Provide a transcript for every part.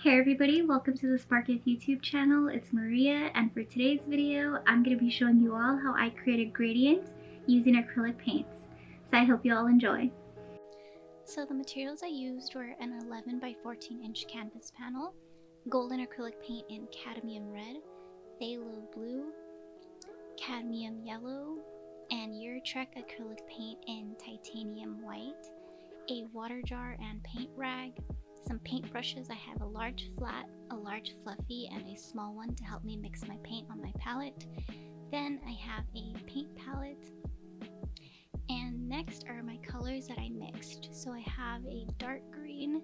Hey everybody, welcome to the Sparketh YouTube channel. It's Maria, and for today's video, I'm going to be showing you all how I create a gradient using acrylic paints. So I hope you all enjoy. So the materials I used were an 11 by 14 inch canvas panel, golden acrylic paint in cadmium red, phthalo blue, cadmium yellow, and Trek acrylic paint in titanium white, a water jar and paint rag, some paint brushes. I have a large flat, a large fluffy, and a small one to help me mix my paint on my palette. Then I have a paint palette, and next are my colors that I mixed. So I have a dark green,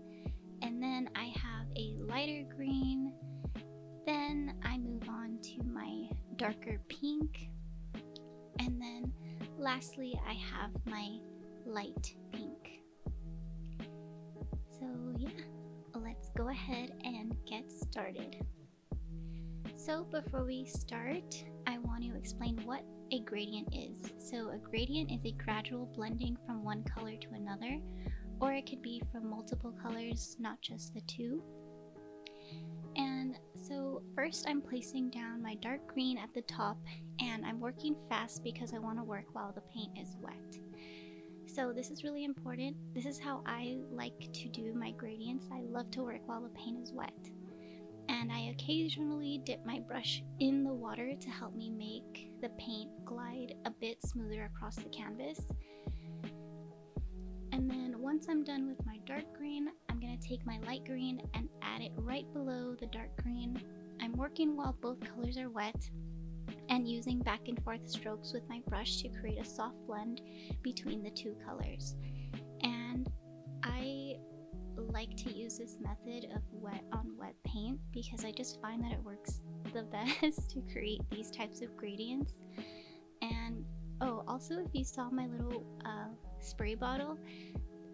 and then I have a lighter green, then I move on to my darker pink, and then lastly I have my light pink. So yeah, let's go ahead and get started. So before we start, I want to explain what a gradient is. So a gradient is a gradual blending from one color to another, or it could be from multiple colors, not just the two. And so first I'm placing down my dark green at the top, and I'm working fast because I want to work while the paint is wet. So this is really important. This is how I like to do my gradients. I love to work while the paint is wet. And I occasionally dip my brush in the water to help me make the paint glide a bit smoother across the canvas. And then once I'm done with my dark green, I'm going to take my light green and add it right below the dark green. I'm working while both colors are wet and using back and forth strokes with my brush to create a soft blend between the two colors. And I like to use this method of wet on wet paint because I just find that it works the best to create these types of gradients. And oh, also if you saw my little spray bottle,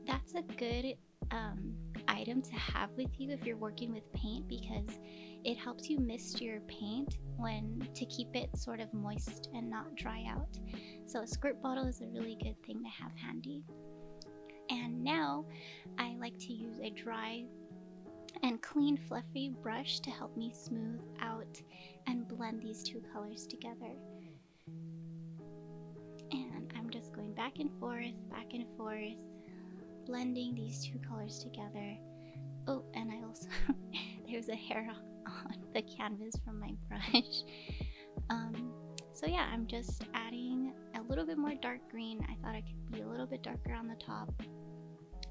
that's a good item to have with you if you're working with paint, because it helps you mist your paint to keep it sort of moist and not dry out. So a squirt bottle is a really good thing to have handy. And now I like to use a dry and clean fluffy brush to help me smooth out and blend these two colors together. And I'm just going back and forth, blending these two colors together. Oh, and I also there's a hair on the canvas from my brush. So yeah, I'm just adding a little bit more dark green. I thought it could be a little bit darker on the top.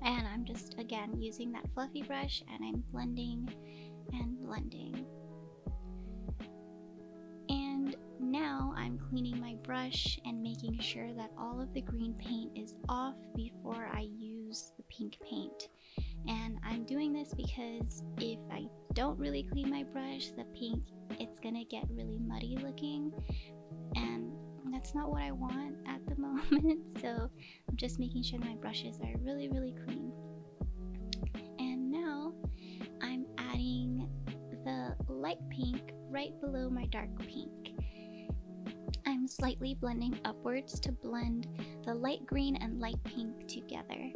And I'm just, again, using that fluffy brush, and I'm blending and blending. And now I'm cleaning my brush and making sure that all of the green paint is off before I use the pink paint. And I'm doing this because if I don't really clean my brush, the pink, it's gonna get really muddy looking, and that's not what I want at the moment. So I'm just making sure my brushes are really, really clean. And now I'm adding the light pink right below my dark pink. I'm slightly blending upwards to blend the light green and light pink together.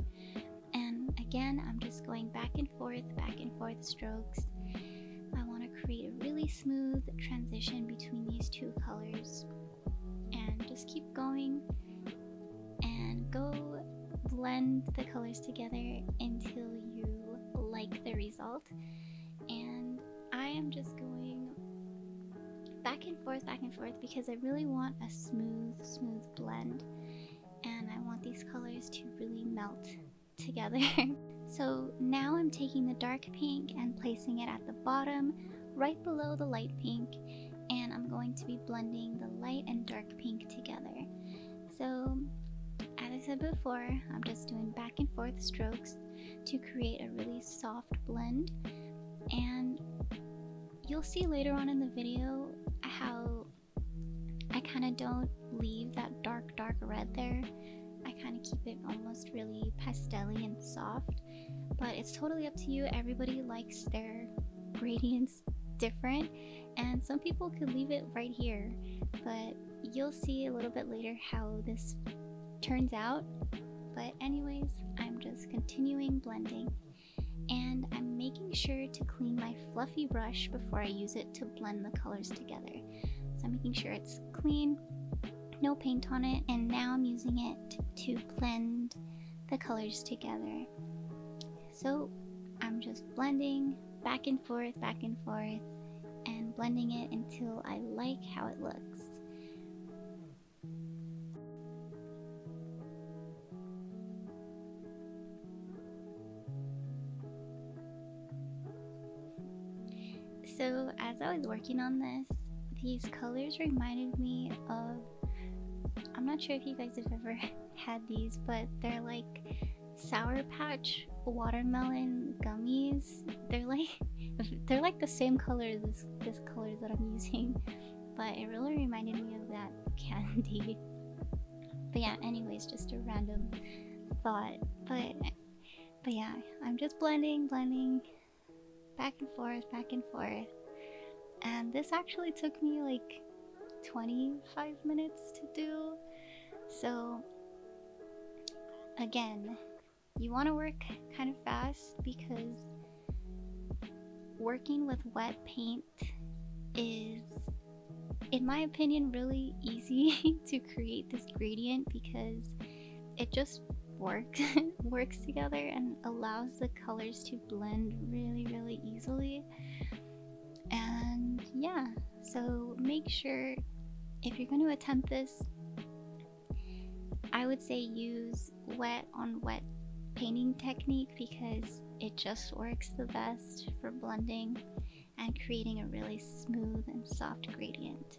And again, I'm just going back and forth strokes. I want to create a really smooth transition between these two colors. And just keep going and go blend the colors together until you like the result. And I am just going back and forth because I really want a smooth blend, and I want these colors to really melt together. So now I'm taking the dark pink and placing it at the bottom right below the light pink, and I'm going to be blending the light and dark pink together. So as I said before, I'm just doing back and forth strokes to create a really soft blend. And you'll see later on in the video how I kind of don't leave that dark red there. I kind of keep it almost really pastel-y and soft, but it's totally up to you. Everybody likes their gradients different, and some people could leave it right here, but you'll see a little bit later how this turns out. But anyways, I'm just continuing blending, And I'm making sure to clean my fluffy brush before I use it to blend the colors together. So I'm making sure it's clean, no paint on it, and now I'm using it to blend the colors together. So I'm just blending back and forth, and blending it until I like how it looks. So as I was working on this, these colors reminded me of, I'm not sure if you guys have ever had these, but they're like Sour Patch watermelon gummies. They're like the same color as this color that I'm using, but it really reminded me of that candy. But yeah, anyways, just a random thought. But yeah, I'm just blending back and forth, and this actually took me like 25 minutes to do. So again, you want to work kind of fast because working with wet paint is, in my opinion, really easy to create this gradient because it just works together and allows the colors to blend really easily. And yeah, so make sure, if you're going to attempt this, I would say use wet on wet painting technique because it just works the best for blending and creating a really smooth and soft gradient.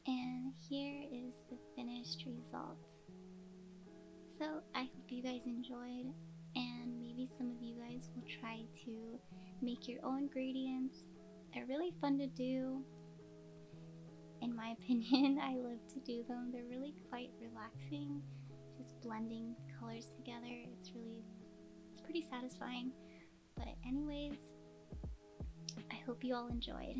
And here is the finished result. So I hope you guys enjoyed, and maybe some of you guys will try to make your own gradients. They're really fun to do. In my opinion, I love to do them. They're really quite relaxing, just blending colors together. It's pretty satisfying. But anyways, I hope you all enjoyed.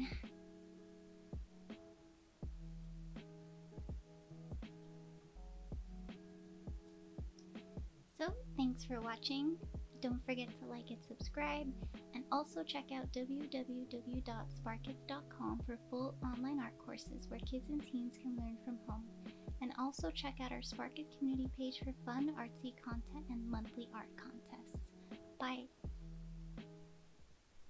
So, thanks for watching. Don't forget to like and subscribe, and also check out www.sparkit.com for full online art courses where kids and teens can learn from home. And also check out our Spark It community page for fun, artsy content and monthly art contests. Bye!